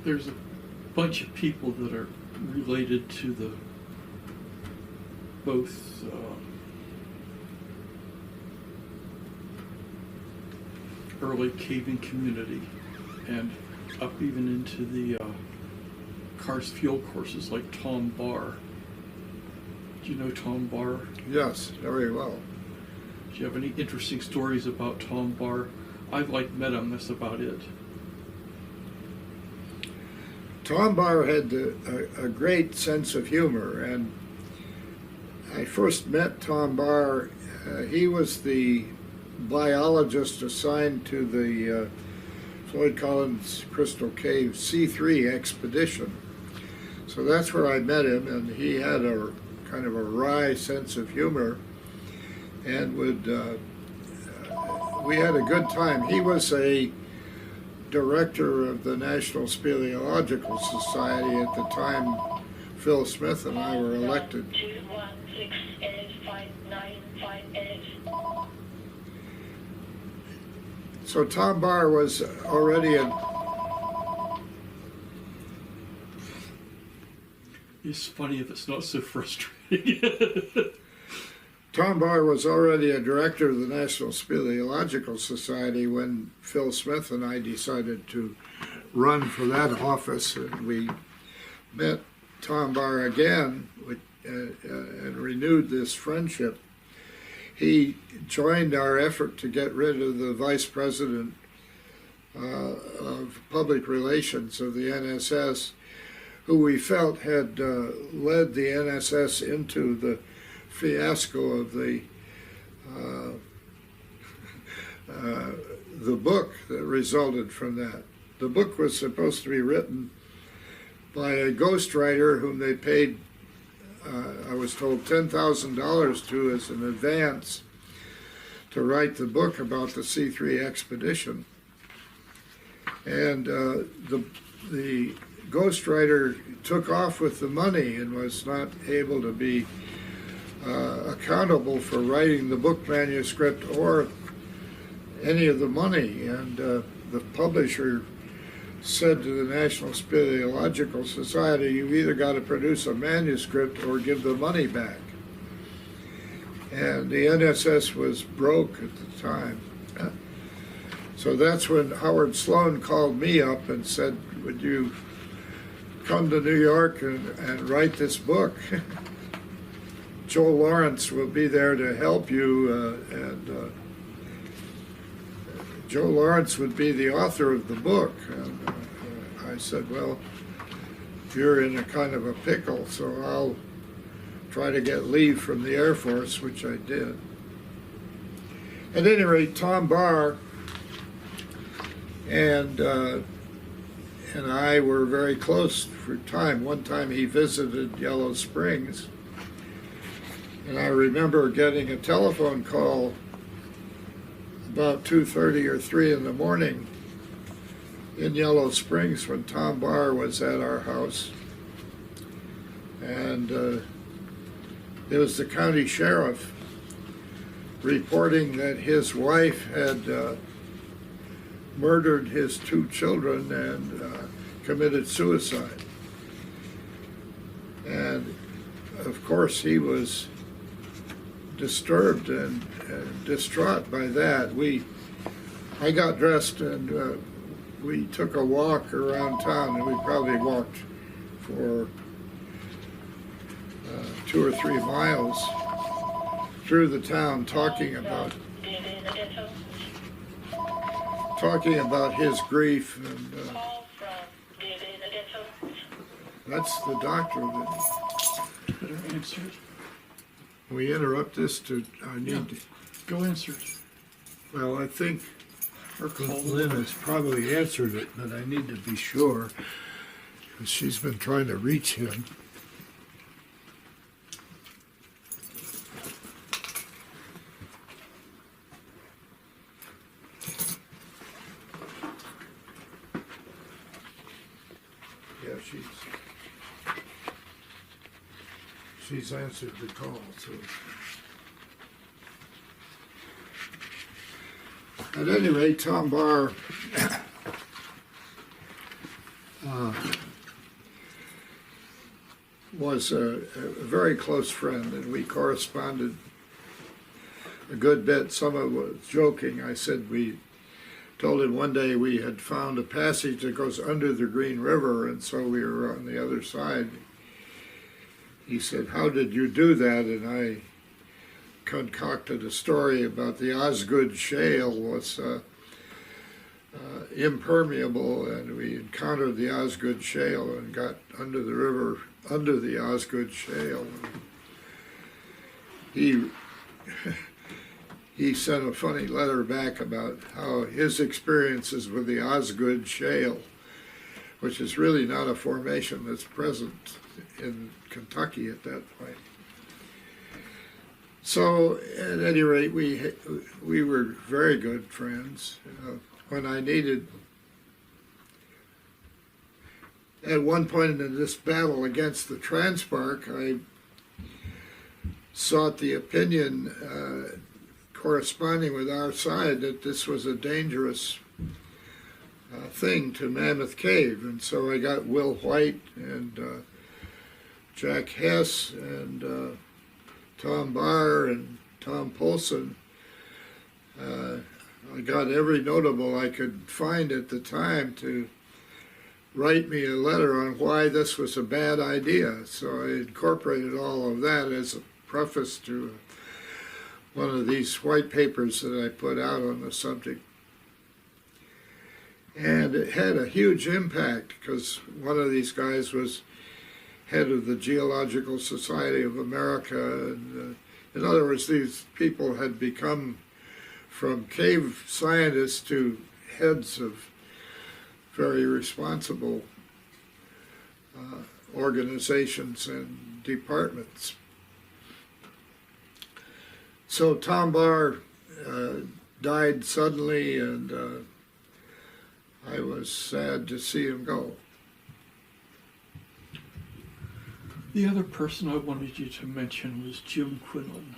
there's a bunch of people that are related to the both early caving community and up even into the Cars Fuel courses like Tom Barr. Do you know Tom Barr? Yes, very well. Do you have any interesting stories about Tom Barr? I've met him, that's about it. Tom Barr had a great sense of humor, and I first met Tom Barr. He was the biologist assigned to the Floyd Collins Crystal Cave C3 expedition. So that's where I met him, and he had a kind of a wry sense of humor, and we had a good time. He was a director of the National Speleological Society at the time Phil Smith and I were elected. 216-5958. So Tom Barr was already It's funny if it's not so frustrating. Tom Barr was already a director of the National Speleological Society when Phil Smith and I decided to run for that office, and we met Tom Barr again and renewed this friendship. He joined our effort to get rid of the vice president of public relations of the NSS, who we felt had led the NSS into the fiasco of the book that resulted from that. The book was supposed to be written by a ghostwriter whom they paid, I was told, $10,000 to as an advance to write the book about the C3 expedition. And the ghostwriter took off with the money and was not able to be accountable for writing the book manuscript or any of the money. And the publisher said to the National Speleological Society, "You've either got to produce a manuscript or give the money back." And the NSS was broke at the time. So that's when Howard Sloan called me up and said, "Would you come to New York and write this book? Joe Lawrence will be there to help you," and Joe Lawrence would be the author of the book. And I said, "Well, you're in a kind of a pickle, so I'll try to get leave from the Air Force," which I did. At any rate, Tom Barr and I were very close for time. One time he visited Yellow Springs, and I remember getting a telephone call about 2:30 or 3 in the morning in Yellow Springs when Tom Barr was at our house. And it was the county sheriff reporting that his wife had murdered his 2 children and committed suicide. And of course he was disturbed and distraught by that. I got dressed and we took a walk around town, and we probably walked for 2 or 3 miles through the town talking about his grief. And that's the doctor that Better answer it. we interrupt this to, I need to, Go answer it. well, I think Or call Lynn has probably answered it, but I need to be sure, because she's been trying to reach him. Yeah, she's answered the call, so. At any rate, Tom Barr was a very close friend, and we corresponded a good bit. Some of it was joking. I said we told him one day we had found a passage that goes under the Green River, and so we were on the other side. He said, "How did you do that?" And I concocted a story about the Osgood Shale was impermeable, and we encountered the Osgood Shale and got under the river, under the Osgood Shale. He he sent a funny letter back about how his experiences with the Osgood Shale, which is really not a formation that's present in Kentucky at that point. So at any rate, we were very good friends. When I needed, at one point in this battle against the Transpark, I sought the opinion corresponding with our side that this was a dangerous thing to Mammoth Cave. And so I got Will White and Jack Hess and Tom Barr and Tom Polson. I got every notable I could find at the time to write me a letter on why this was a bad idea. So I incorporated all of that as a preface to one of these white papers that I put out on the subject. And it had a huge impact because one of these guys was head of the Geological Society of America. And, in other words, these people had become from cave scientists to heads of very responsible organizations and departments. So Tom Barr died suddenly, and I was sad to see him go. The other person I wanted you to mention was Jim Quinlan,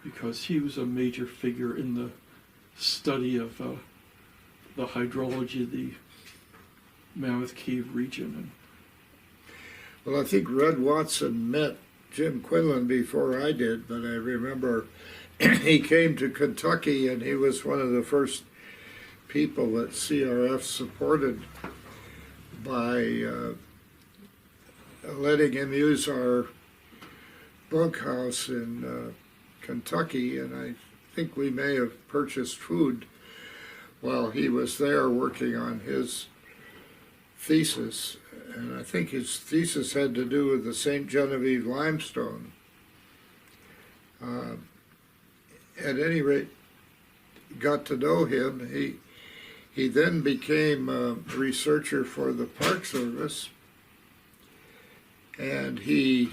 because he was a major figure in the study of the hydrology of the Mammoth Cave region. Well, I think Red Watson met Jim Quinlan before I did, but I remember he came to Kentucky and he was one of the first people that CRF supported by letting him use our bunkhouse in Kentucky, and I think we may have purchased food while he was there working on his thesis. And I think his thesis had to do with the St. Genevieve limestone. At any rate, got to know him. He then became a researcher for the Park Service, and he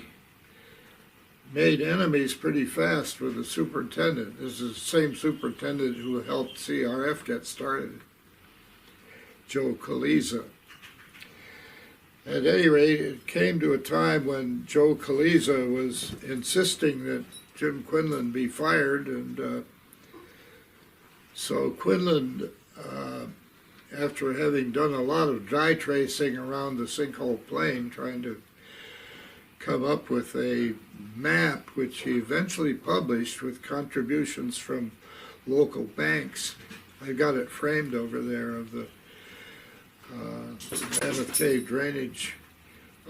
made enemies pretty fast with the superintendent. This is the same superintendent who helped CRF get started, Joe Kaliza. At any rate, it came to a time when Joe Kaliza was insisting that Jim Quinlan be fired, and so Quinlan, after having done a lot of dry tracing around the sinkhole plain, trying to come up with a map, which he eventually published with contributions from local banks. I got it framed over there, of the Mammoth Cave drainage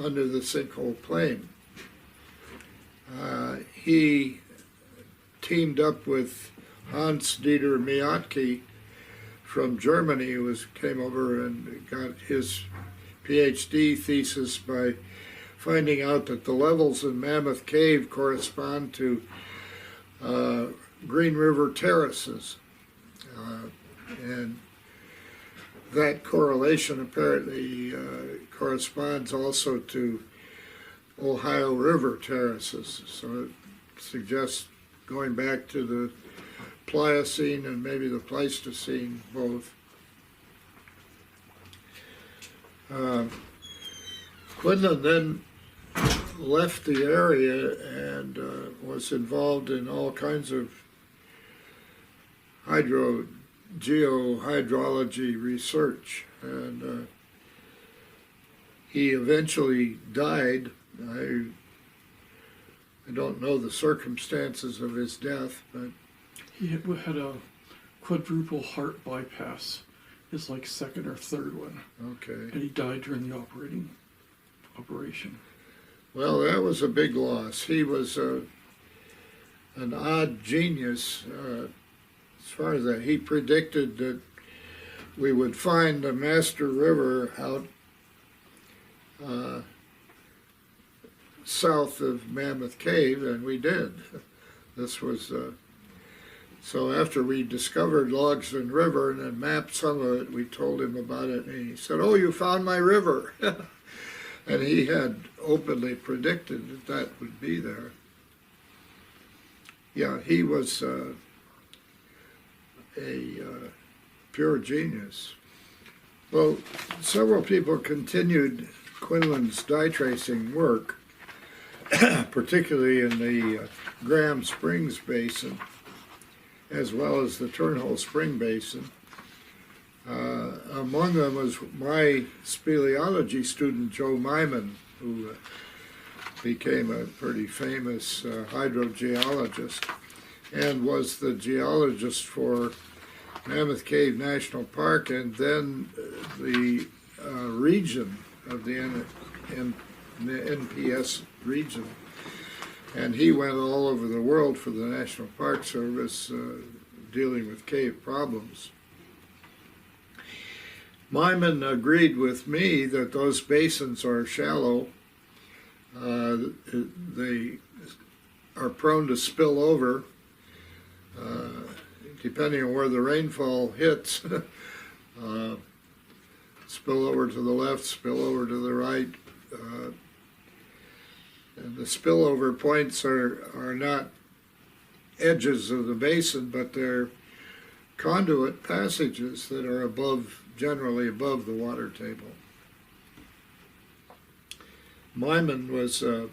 under the sinkhole plain. He teamed up with Hans-Dieter Miotke from Germany, who came over and got his PhD thesis by finding out that the levels in Mammoth Cave correspond to Green River terraces. And that correlation apparently corresponds also to Ohio River terraces. So it suggests going back to the Pliocene and maybe the Pleistocene both. Quinlan then left the area and was involved in all kinds of geohydrology research, and he eventually died. I don't know the circumstances of his death, but He had a quadruple heart bypass, his like second or third one, okay. and he died during the operation. Well, that was a big loss. He was an odd genius as far as that. He predicted that we would find the Master River out south of Mammoth Cave, and we did. This was so after we discovered Logsdon River and then mapped some of it, we told him about it, and he said, "Oh, you found my river." And he had openly predicted that that would be there. Yeah, he was a pure genius. Well, several people continued Quinlan's dye tracing work, particularly in the Graham Springs Basin, as well as the Turnhole Spring Basin. Among them was my speleology student, Joe Myman, who became a pretty famous hydrogeologist and was the geologist for Mammoth Cave National Park and then the region of the NPS region. And he went all over the world for the National Park Service dealing with cave problems. Myman agreed with me that those basins are shallow. They are prone to spill over, depending on where the rainfall hits. Spill over to the left, spill over to the right. And the spillover points are not edges of the basin, but they're conduit passages that are generally above the water table. Myman was a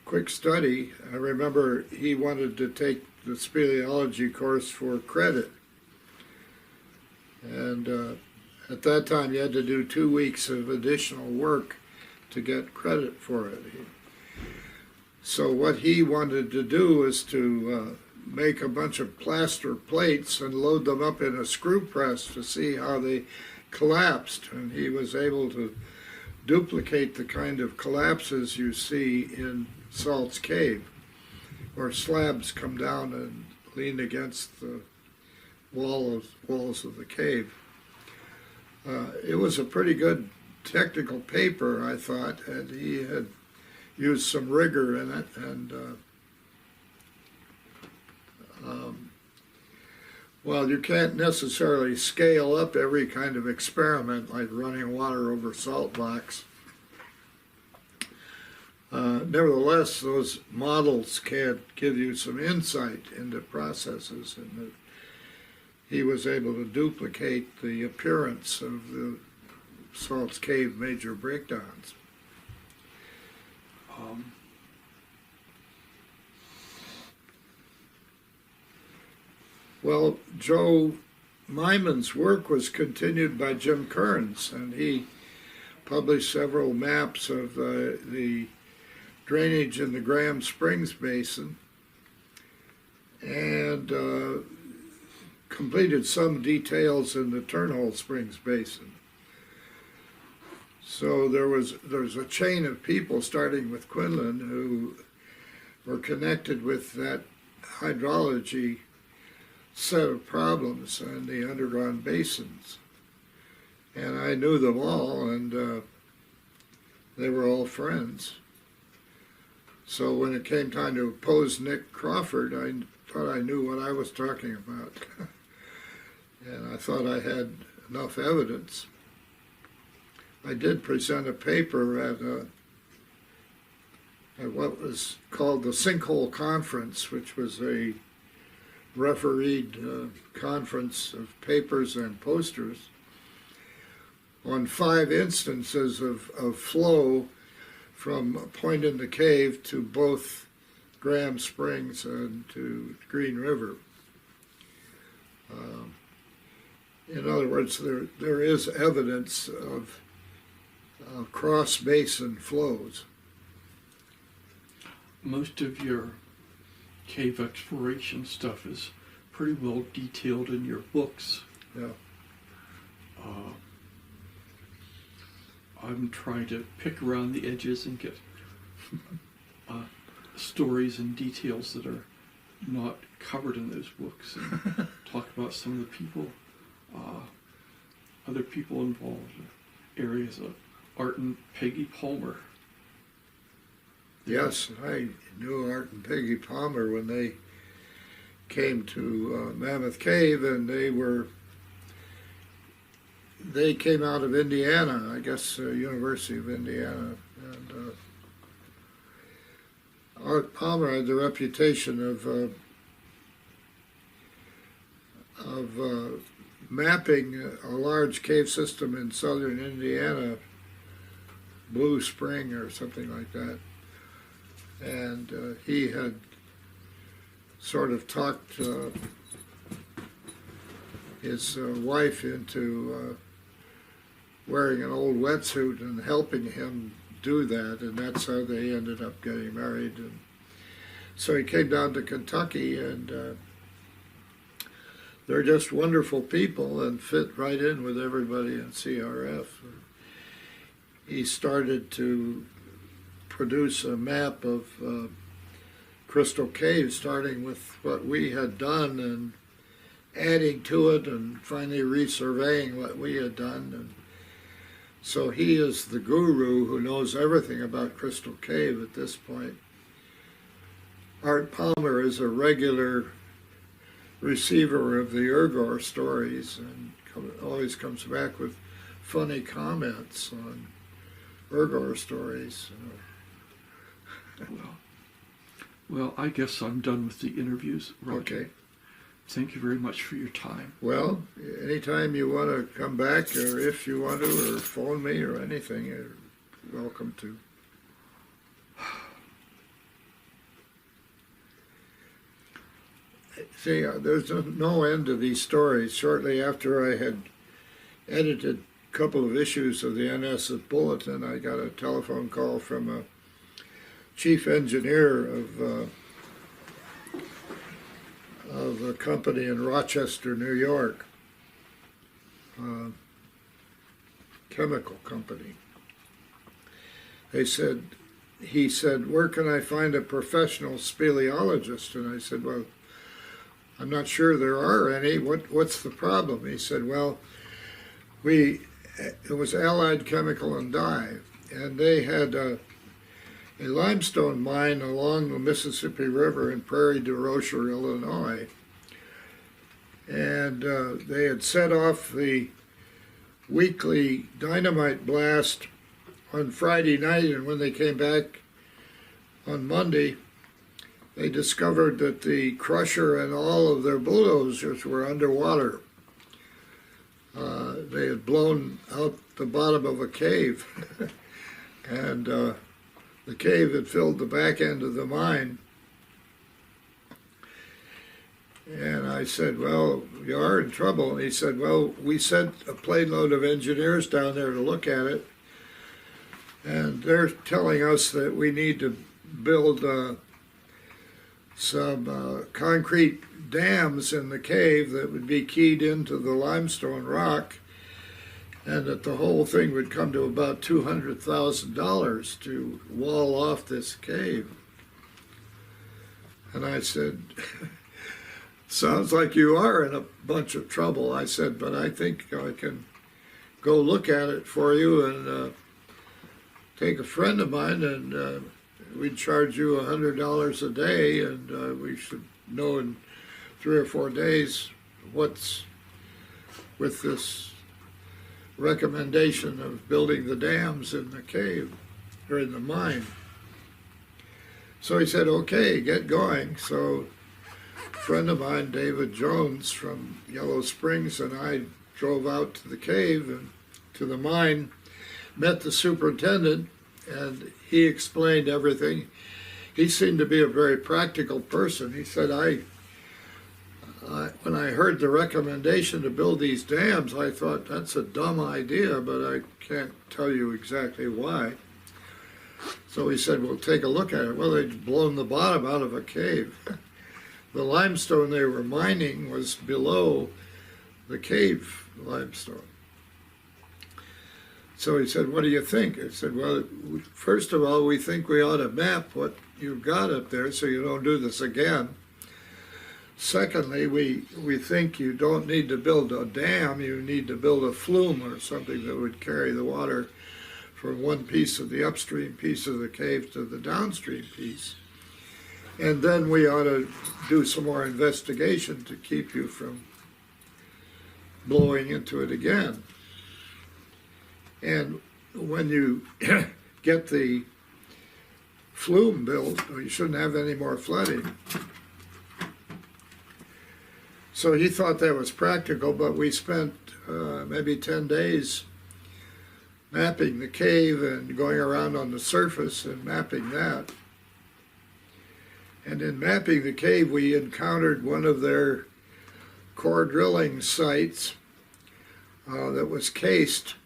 quick study. I remember he wanted to take the speleology course for credit. And at that time you had to do 2 weeks of additional work to get credit for it. So what he wanted to do was to make a bunch of plaster plates and load them up in a screw press to see how they collapsed. And he was able to duplicate the kind of collapses you see in Salt's Cave, where slabs come down and lean against the walls of the cave. It was a pretty good technical paper, I thought, and he had used some rigor in it, and well, you can't necessarily scale up every kind of experiment like running water over salt blocks. Nevertheless, those models can give you some insight into processes, and he was able to duplicate the appearance of the Salt's Cave major breakdowns. Well, Joe Myman's work was continued by Jim Kearns, and he published several maps of the drainage in the Graham Springs Basin and completed some details in the Turnhole Springs Basin. So there's a chain of people starting with Quinlan who were connected with that hydrology set of problems in the underground basins. And I knew them all, and they were all friends. So when it came time to oppose Nick Crawford, I thought I knew what I was talking about. And I thought I had enough evidence. I did present a paper at what was called the Sinkhole Conference, which was a refereed conference of papers and posters on 5 instances of flow from a point in the cave to both Graham Springs and to Green River. In other words, there is evidence of cross basin flows. Most of your cave exploration stuff is pretty well detailed in your books. Yeah. I'm trying to pick around the edges and get stories and details that are not covered in those books, and talk about some of the people, other people involved, areas of Art and Peggy Palmer. Yes, I knew Art and Peggy Palmer when they came to Mammoth Cave, and they came out of Indiana, I guess, University of Indiana, and Art Palmer had the reputation of mapping a large cave system in southern Indiana, Blue Spring or something like that. And he had sort of talked his wife into wearing an old wetsuit and helping him do that, and that's how they ended up getting married. And so he came down to Kentucky, and they're just wonderful people and fit right in with everybody in CRF. He started to produce a map of Crystal Cave, starting with what we had done and adding to it, and finally resurveying what we had done. And so he is the guru who knows everything about Crystal Cave at this point. Art Palmer is a regular receiver of the Urgor stories, and always comes back with funny comments on Urgor stories. Well, I guess I'm done with the interviews, Roger. Okay. Thank you very much for your time. Well, anytime you want to come back, or if you want to, or phone me or anything, you're welcome to. See, there's no end to these stories. Shortly after I had edited a couple of issues of the NS Bulletin, I got a telephone call from a chief engineer of a company in Rochester, New York, chemical company. He said, where can I find a professional speleologist? And I said, well, I'm not sure there are any. What's the problem? He said, well, it was Allied Chemical and Dye, and they had a limestone mine along the Mississippi River in Prairie du Rocher, Illinois. And they had set off the weekly dynamite blast on Friday night, and when they came back on Monday, they discovered that the crusher and all of their bulldozers were underwater. They had blown out the bottom of a cave, and the cave had filled the back end of the mine. And I said, well, you are in trouble. And he said, well, we sent a plane load of engineers down there to look at it, and they're telling us that we need to build some concrete dams in the cave that would be keyed into the limestone rock, and that the whole thing would come to about $200,000 to wall off this cave. And I said, sounds like you are in a bunch of trouble. I said, but I think I can go look at it for you, and take a friend of mine, and we'd charge you $100 a day, and we should know in 3 or 4 days what's with this recommendation of building the dams in the cave, or in the mine. So he said, okay, get going. So a friend of mine, David Jones from Yellow Springs, and I drove out to the cave and to the mine, met the superintendent, and he explained everything. He seemed to be a very practical person. He said, when I heard the recommendation to build these dams, I thought that's a dumb idea, but I can't tell you exactly why. So he said, well, take a look at it. Well, they'd blown the bottom out of a cave. The limestone they were mining was below the cave limestone. So he said, what do you think? I said, well, first of all, we think we ought to map what you've got up there so you don't do this again. Secondly, we think you don't need to build a dam, you need to build a flume or something that would carry the water from one piece of the upstream piece of the cave to the downstream piece. And then we ought to do some more investigation to keep you from blowing into it again. And when you get the flume built, you shouldn't have any more flooding. So he thought that was practical, but we spent maybe 10 days mapping the cave and going around on the surface and mapping that. And in mapping the cave, we encountered one of their core drilling sites that was cased.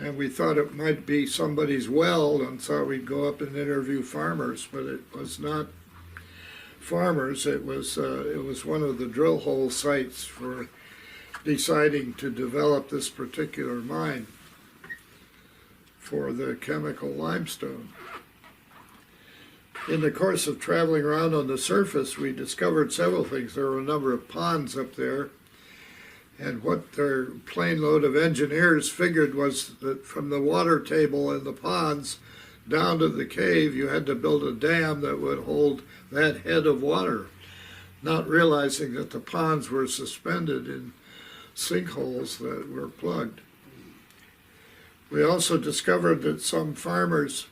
And we thought it might be somebody's well, and thought we'd go up and interview farmers, but it was not farmers. It was one of the drill hole sites for deciding to develop this particular mine for the chemical limestone. In the course of traveling around on the surface, we discovered several things. There were a number of ponds up there, and what their plane load of engineers figured was that from the water table in the ponds down to the cave, you had to build a dam that would hold that head of water, not realizing that the ponds were suspended in sinkholes that were plugged. We also discovered that some farmers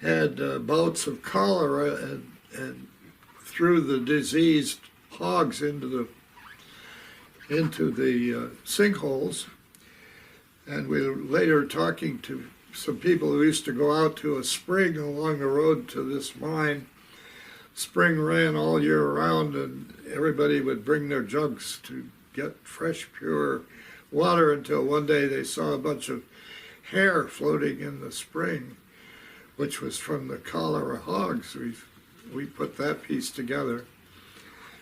had bouts of cholera and threw the diseased hogs into the sinkholes. And we were later talking to some people who used to go out to a spring along the road to this mine. Spring ran all year round, and everybody would bring their jugs to get fresh, pure water until one day they saw a bunch of hair floating in the spring, which was from the cholera hogs. We put that piece together.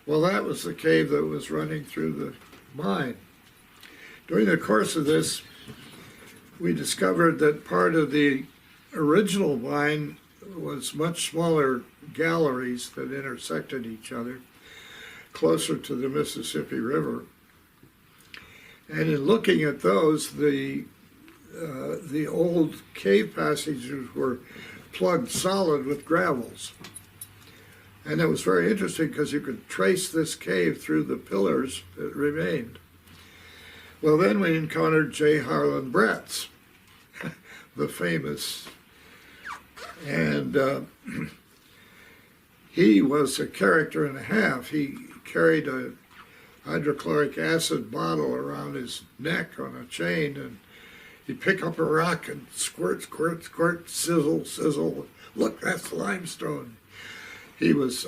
Well, that was the cave that was running through the mine. During the course of this, we discovered that part of the original mine was much smaller galleries that intersected each other closer to the Mississippi River. And in looking at those, the old cave passages were plugged solid with gravels. And it was very interesting because you could trace this cave through the pillars that remained. Well, then we encountered J. Harlan Bretz, the famous, and he was a character and a half. He carried a hydrochloric acid bottle around his neck on a chain, and he'd pick up a rock and squirt, squirt, squirt, sizzle, sizzle. Look, that's limestone. He was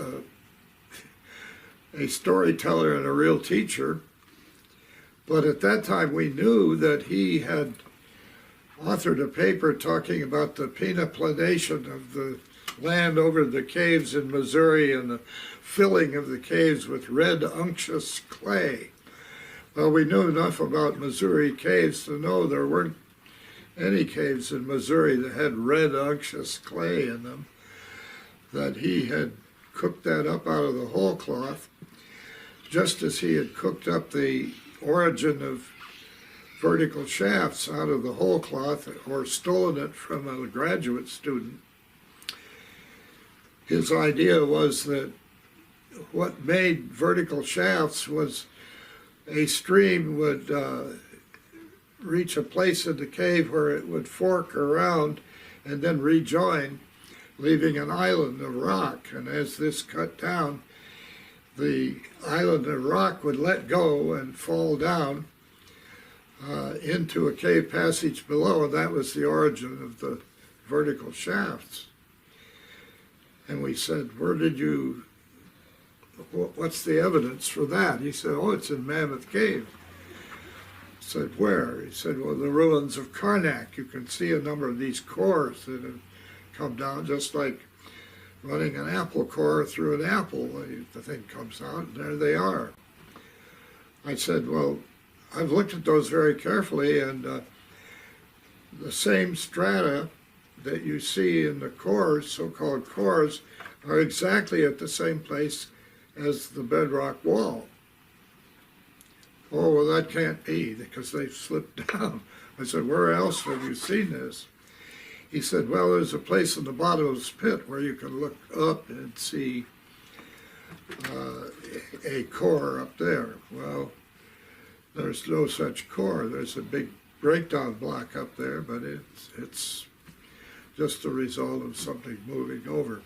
a storyteller and a real teacher. But at that time, we knew that he had authored a paper talking about the penaplanation of the land over the caves in Missouri and the filling of the caves with red unctuous clay. Well, we knew enough about Missouri caves to know there weren't any caves in Missouri that had red unctuous clay in them, that he had cooked that up out of the whole cloth, just as he had cooked up the origin of vertical shafts out of the whole cloth, or stolen it from a graduate student. His idea was that what made vertical shafts was a stream would reach a place in the cave where it would fork around and then rejoin, leaving an island of rock. And as this cut down, the island of rock would let go and fall down into a cave passage below, and that was the origin of the vertical shafts. And we said, where did you what's the evidence for that? He said, oh, it's in Mammoth Cave. I said, where? He said, well, the ruins of Karnak. You can see a number of these cores that have come down, just like running an apple core through an apple. The thing comes out, and there they are. I said, well, I've looked at those very carefully, and the same strata that you see in the cores, so-called cores, are exactly at the same place as the bedrock wall. Oh, well, that can't be, because they've slipped down. I said, where else have you seen this? He said, well, there's a place in the bottom of this pit where you can look up and see a core up there. Well, there's no such core. There's a big breakdown block up there, but it's just a result of something moving over.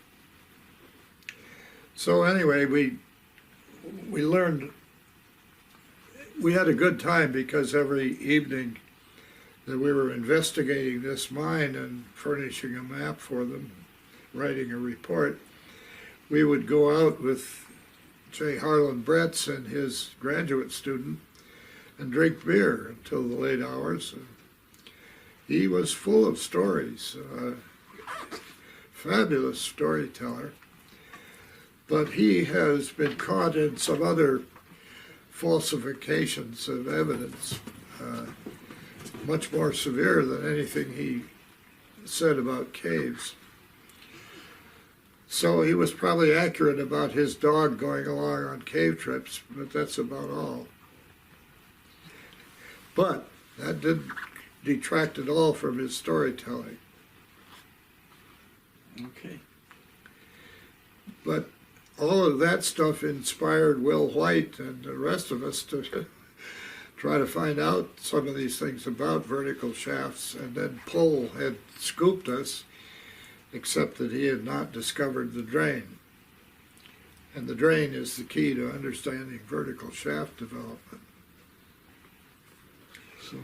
So anyway, we learned, we had a good time, because every evening that we were investigating this mine and furnishing a map for them, writing a report, we would go out with J. Harlan Bretz and his graduate student and drink beer until the late hours. He was full of stories, fabulous storyteller, but he has been caught in some other falsifications of evidence, much more severe than anything he said about caves. So he was probably accurate about his dog going along on cave trips, but that's about all. But that didn't detract at all from his storytelling. Okay. But all of that stuff inspired Will White and the rest of us to try to find out some of these things about vertical shafts, and then Pohl had scooped us, except that he had not discovered the drain. And the drain is the key to understanding vertical shaft development. So,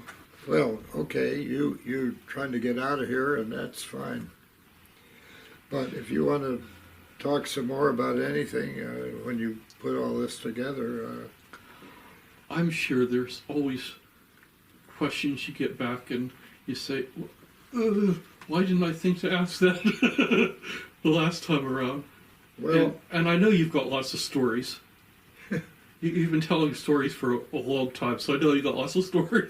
Well, okay, you're trying to get out of here, and that's fine. But if you want to talk some more about anything, when you put all this together, I'm sure there's always questions you get back and you say, why didn't I think to ask that the last time around? well, And I know you've got lots of stories. You've been telling stories for a long time, so I know you've got lots of stories.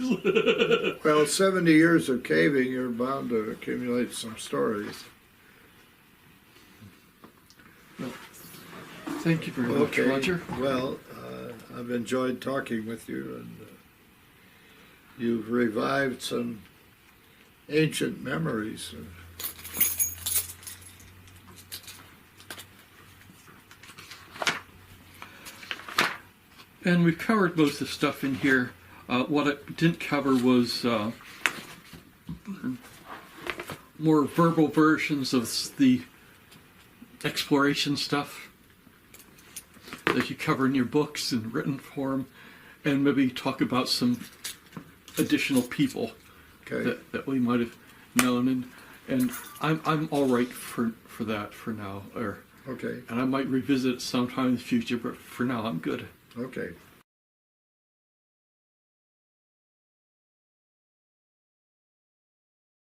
well, 70 years of caving, you're bound to accumulate some stories. Well, thank you very much, Roger. Well, I've enjoyed talking with you, and you've revived some ancient memories. And we've covered most of the stuff in here. What I didn't cover was more verbal versions of the exploration stuff that you cover in your books in written form, and maybe talk about some additional people Okay. that we might have known. And I'm all right for that for now. Okay. And I might revisit it sometime in the future, but for now I'm good. Okay.